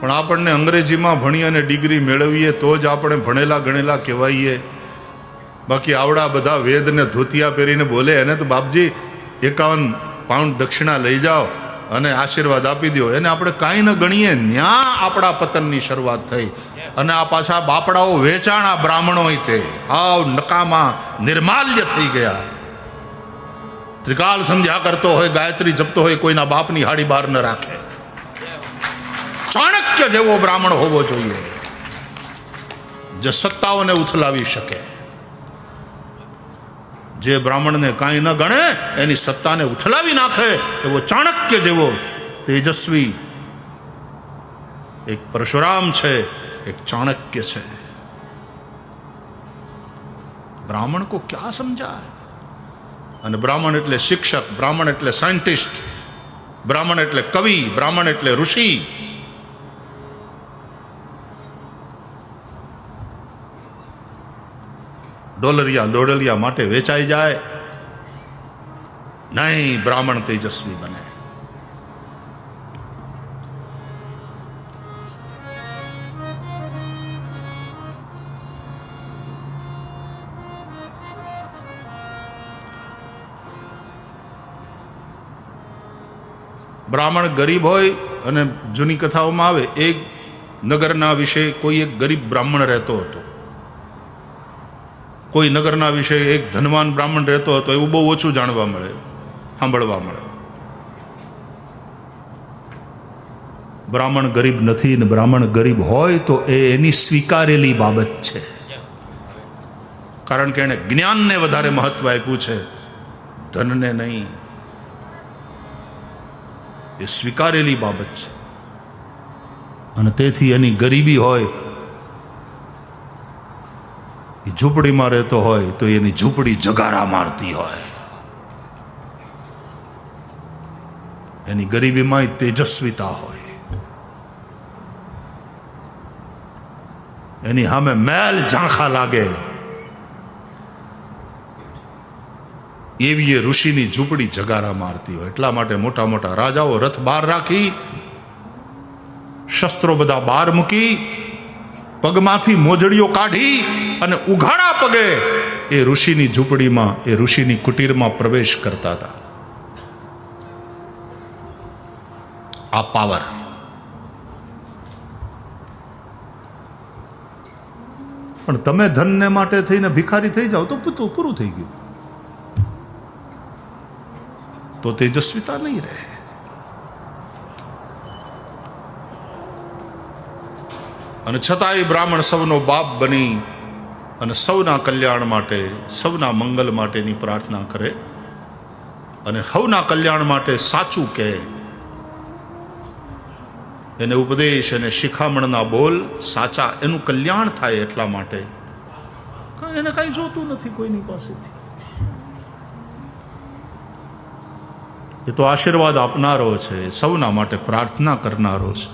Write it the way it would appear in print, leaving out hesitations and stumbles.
પણ આપણને અંગ્રેજીમાં ભણી અને ડિગ્રી મેળવીએ તો જ આપણે ભણેલા ગણેલા કહેવાઈએ. બાકી આવડા બધા વેદ ને ધોતિયા પહેરીને બોલે એને તો બાપજી 51 પાઉન્ડ દક્ષિણા લઈ જાઓ અને આશીર્વાદ આપી દો, એને આપણે કાંઈ ન ગણીએ. ન્યા આપણા પતનની શરૂઆત થઈ. અને આ પાછા બાપડાઓ વેચાણા બ્રાહ્મણો તે આવ નકામા નિર્માલ્ય થઈ ગયા. ત્રિકાલ સંધ્યા કરતો હોય, ગાયત્રી જપતો હોય, કોઈના બાપની હાડી બહાર ન રાખે. ચાણક્ય જેવો બ્રાહ્મણ હોવો જોઈએ, જે સત્તાઓને ઉથલાવી શકે. જે બ્રાહ્મણને કાંઈ ન ગણે એની સત્તાને ઉથલાવી નાખે એવો ચાણક્ય જેવો તેજસ્વી એક પરશુરામ છે, એક ચાણક્ય છે. બ્રાહ્મણ કો ક્યાં સમજાય? અને બ્રાહ્મણ એટલે શિક્ષક, બ્રાહ્મણ એટલે સાયન્ટિસ્ટ, બ્રાહ્મણ એટલે કવિ, બ્રાહ્મણ એટલે ઋષિ. ડોલરિયા દોડલિયા માટે વેચાઈ જાય નહીં, બ્રાહ્મણ તેજસ્વી બને. બ્રાહ્મણ ગરીબ હોય, અને જૂની કથાઓમાં આવે એક નગરના વિશે કોઈ એક ગરીબ બ્રાહ્મણ રહેતો હતો, કોઈ નગરના વિશે એક ધનવાન બ્રાહ્મણ રહેતો હતો. એવું બહુ ઓછું જાણવા મળે, સાંભળવા મળે. બ્રાહ્મણ ગરીબ નથી, ને બ્રાહ્મણ ગરીબ હોય તો એ એની સ્વીકારેલી બાબત છે, કારણ કે એણે જ્ઞાનને વધારે મહત્વ આપ્યું છે, ધનને નહીં. એ સ્વીકારેલી બાબત છે. અને તેથી એની ગરીબી હોય, એ ઝૂંપડીમાં રહેતો હોય તો એની ઝૂંપડી જગારા મારતી હોય. એની ગરીબીમાં તેજસ્વીતા હોય, એની સામે મેલ ઝાંખા લાગે એવી એ ઋષિની ઝૂંપડી જગારા મારતી હોય. એટલા માટે મોટા મોટા રાજાઓ રથ બહાર રાખી, શસ્ત્રો બધા બહાર મૂકી, પગમાંથી મોજડીઓ કાઢી અને ઉઘાડા પગે એ ઋષિની ઝૂંપડીમાં, એ ઋષિની કુટીરમાં પ્રવેશ કરતા હતા. આ પાવર. પણ તમે ધનને માટે થઈને ભિખારી થઈ જાઓ તો પૂરું થઈ ગયું, તો તેજસ્વીતા નહીં રહે. અને છતાંય બ્રાહ્મણ સૌનો બાપ બની અને સૌના કલ્યાણ માટે, સૌના મંગલ માટેની પ્રાર્થના કરે, અને સૌના કલ્યાણ માટે સાચું કહે. એને ઉપદેશ અને શિખામણના બોલ સાચા, એનું કલ્યાણ થાય એટલા માટે. એને કાંઈ જોતું નથી કોઈની પાસેથી. એ તો આશીર્વાદ આપનારો છે, સૌના માટે પ્રાર્થના કરનારો છે.